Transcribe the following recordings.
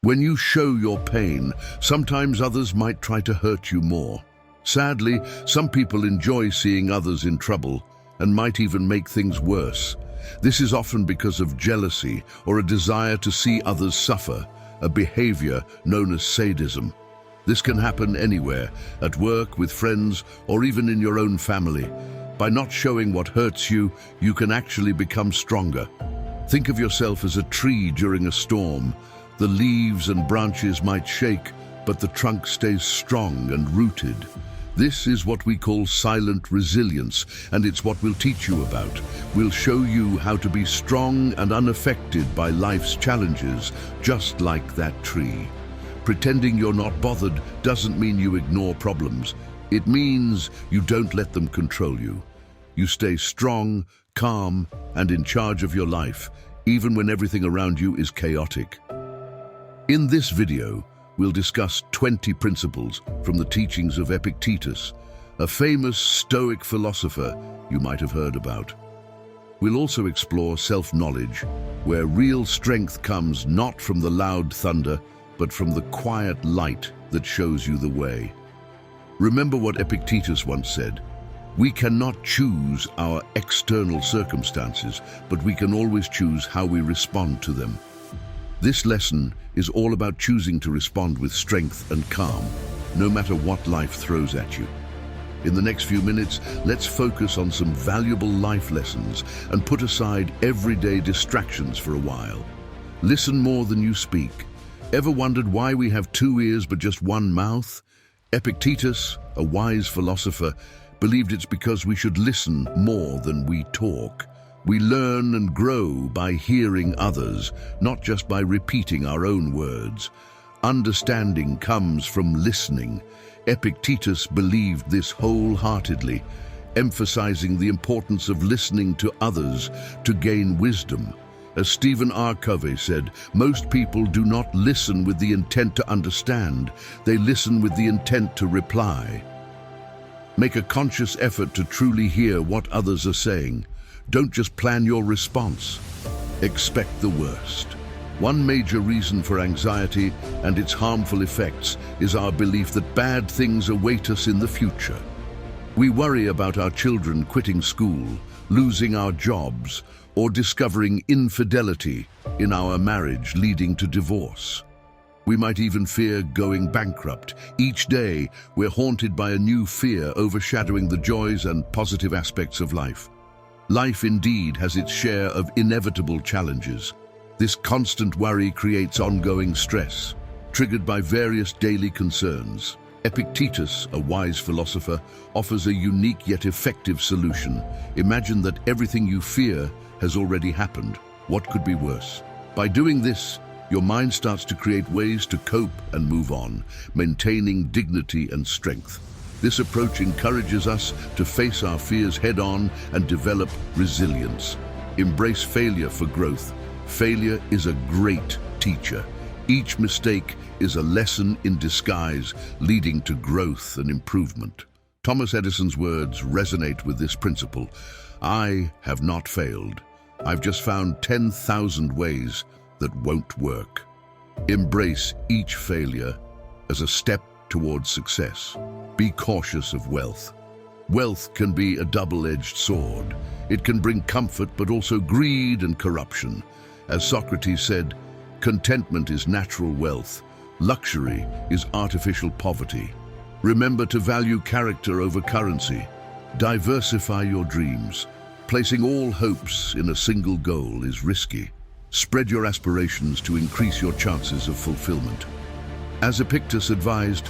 When you show your pain, sometimes others might try to hurt you more. Sadly, some people enjoy seeing others in trouble and might even make things worse. This is often because of jealousy or a desire to see others suffer, a behavior known as sadism. This can happen anywhere, at work, with friends, or even in your own family. By not showing what hurts you, you can actually become stronger. Think of yourself as a tree during a storm. The leaves and branches might shake, but the trunk stays strong and rooted. This is what we call silent resilience, and it's what we'll teach you about. We'll show you how to be strong and unaffected by life's challenges, just like that tree. Pretending you're not bothered doesn't mean you ignore problems. It means you don't let them control you. You stay strong, calm, and in charge of your life, even when everything around you is chaotic. In this video, we'll discuss 20 principles from the teachings of Epictetus, a famous Stoic philosopher you might have heard about. We'll also explore self-knowledge, where real strength comes not from the loud thunder, but from the quiet light that shows you the way. Remember what Epictetus once said: "We cannot choose our external circumstances, but we can always choose how we respond to them." This lesson is all about choosing to respond with strength and calm, no matter what life throws at you. In the next few minutes, let's focus on some valuable life lessons and put aside everyday distractions for a while. Listen more than you speak. Ever wondered why we have two ears but just one mouth? Epictetus, a wise philosopher, believed it's because we should listen more than we talk. We learn and grow by hearing others, not just by repeating our own words. Understanding comes from listening. Epictetus believed this wholeheartedly, emphasizing the importance of listening to others to gain wisdom. As Stephen R. Covey said, most people do not listen with the intent to understand, they listen with the intent to reply. Make a conscious effort to truly hear what others are saying. Don't just plan your response. Expect the worst. One major reason for anxiety and its harmful effects is our belief that bad things await us in the future. We worry about our children quitting school, losing our jobs, or discovering infidelity in our marriage leading to divorce. We might even fear going bankrupt. Each day, we're haunted by a new fear overshadowing the joys and positive aspects of life. Life indeed has its share of inevitable challenges. This constant worry creates ongoing stress, triggered by various daily concerns. Epictetus, a wise philosopher, offers a unique yet effective solution. Imagine that everything you fear has already happened. What could be worse? By doing this, your mind starts to create ways to cope and move on, maintaining dignity and strength. This approach encourages us to face our fears head-on and develop resilience. Embrace failure for growth. Failure is a great teacher. Each mistake is a lesson in disguise, leading to growth and improvement. Thomas Edison's words resonate with this principle. "I have not failed. I've just found 10,000 ways that won't work." Embrace each failure as a step towards success. Be cautious of wealth. Wealth can be a double-edged sword. It can bring comfort, but also greed and corruption. As Socrates said, contentment is natural wealth. Luxury is artificial poverty. Remember to value character over currency. Diversify your dreams. Placing all hopes in a single goal is risky. Spread your aspirations to increase your chances of fulfillment. As Epictetus advised,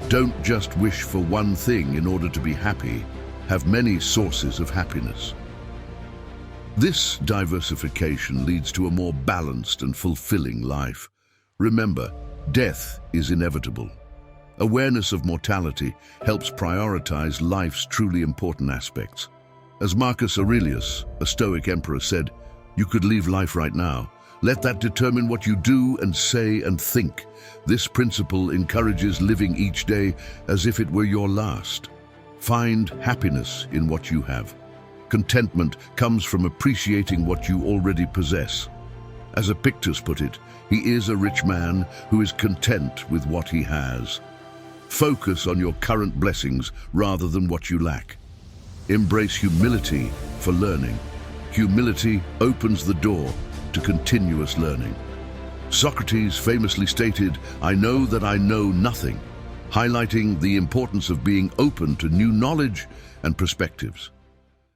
don't just wish for one thing in order to be happy. Have many sources of happiness. This diversification leads to a more balanced and fulfilling life. Remember, death is inevitable. Awareness of mortality helps prioritize life's truly important aspects. As Marcus Aurelius, a Stoic emperor, said, "You could leave life right now. Let that determine what you do and say and think." This principle encourages living each day as if it were your last. Find happiness in what you have. Contentment comes from appreciating what you already possess. As Epictetus put it, he is a rich man who is content with what he has. Focus on your current blessings rather than what you lack. Embrace humility for learning. Humility opens the door to continuous learning. Socrates famously stated, "I know that I know nothing," highlighting the importance of being open to new knowledge and perspectives.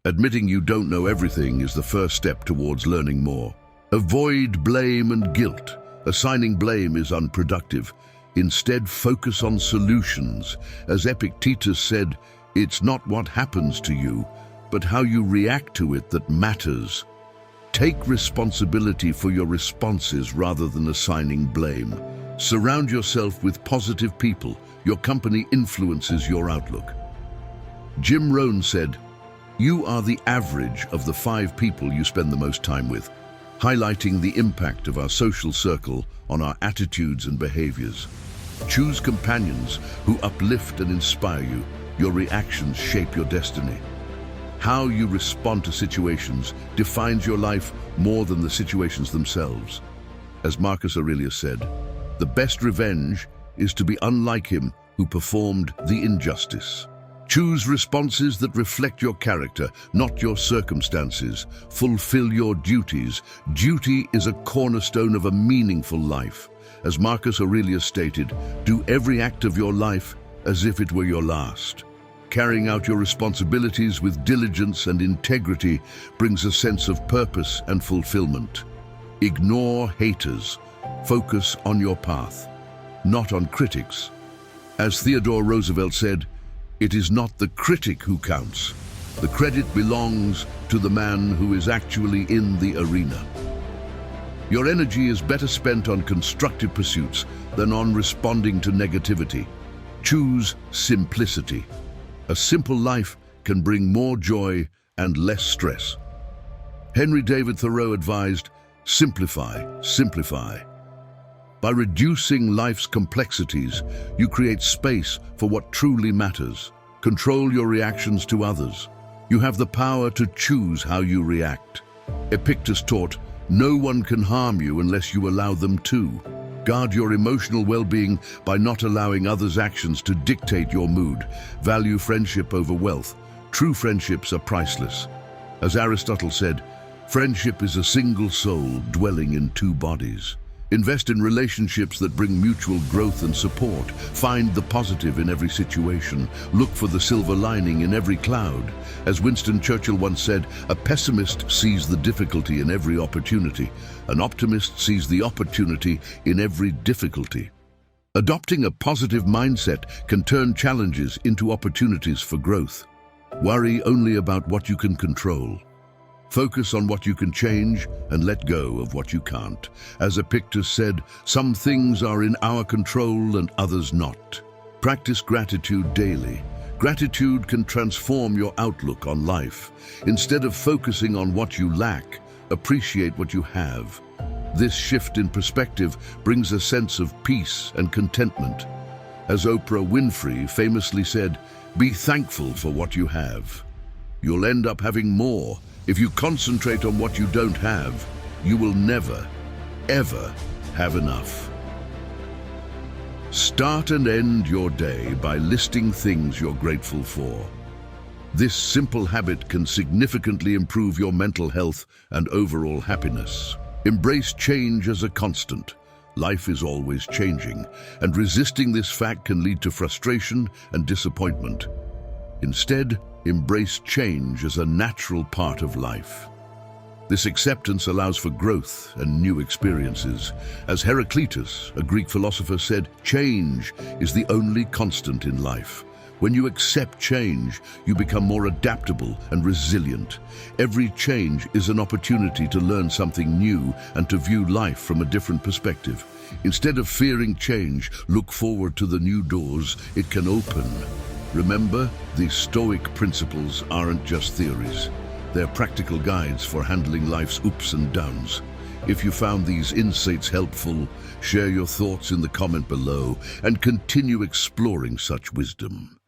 Admitting you don't know everything is the first step towards learning more. Avoid blame and guilt. Assigning blame is unproductive. Instead, focus on solutions. As Epictetus said, "It's not what happens to you, but how you react to it that matters." Take responsibility for your responses rather than assigning blame. Surround yourself with positive people. Your company influences your outlook. Jim Rohn said, "You are the average of the 5 people you spend the most time with," highlighting the impact of our social circle on our attitudes and behaviors. Choose companions who uplift and inspire you. Your reactions shape your destiny. How you respond to situations defines your life more than the situations themselves. As Marcus Aurelius said, "The best revenge is to be unlike him who performed the injustice." Choose responses that reflect your character, not your circumstances. Fulfill your duties. Duty is a cornerstone of a meaningful life. As Marcus Aurelius stated, "Do every act of your life as if it were your last." Carrying out your responsibilities with diligence and integrity brings a sense of purpose and fulfillment. Ignore haters. Focus on your path, not on critics. As Theodore Roosevelt said, "It is not the critic who counts. The credit belongs to the man who is actually in the arena." Your energy is better spent on constructive pursuits than on responding to negativity. Choose simplicity. A simple life can bring more joy and less stress. Henry David Thoreau advised, "Simplify, simplify." By reducing life's complexities, you create space for what truly matters. Control your reactions to others. You have the power to choose how you react. Epictetus taught, "No one can harm you unless you allow them to." Guard your emotional well-being by not allowing others' actions to dictate your mood. Value friendship over wealth. True friendships are priceless. As Aristotle said, "Friendship is a single soul dwelling in 2 bodies." Invest in relationships that bring mutual growth and support. Find the positive in every situation. Look for the silver lining in every cloud. As Winston Churchill once said, "A pessimist sees the difficulty in every opportunity. An optimist sees the opportunity in every difficulty." Adopting a positive mindset can turn challenges into opportunities for growth. Worry only about what you can control. Focus on what you can change and let go of what you can't. As Epictetus said, "Some things are in our control and others not." Practice gratitude daily. Gratitude can transform your outlook on life. Instead of focusing on what you lack, appreciate what you have. This shift in perspective brings a sense of peace and contentment. As Oprah Winfrey famously said, "Be thankful for what you have. You'll end up having more. If you concentrate on what you don't have, you will never, ever have enough." Start and end your day by listing things you're grateful for. This simple habit can significantly improve your mental health and overall happiness. Embrace change as a constant. Life is always changing, and resisting this fact can lead to frustration and disappointment. Instead, embrace change as a natural part of life. This acceptance allows for growth and new experiences. As Heraclitus, a Greek philosopher, said, "Change is the only constant in life." When you accept change, you become more adaptable and resilient. Every change is an opportunity to learn something new and to view life from a different perspective. Instead of fearing change, look forward to the new doors it can open. Remember, these Stoic principles aren't just theories. They're practical guides for handling life's ups and downs. If you found these insights helpful, share your thoughts in the comment below and continue exploring such wisdom.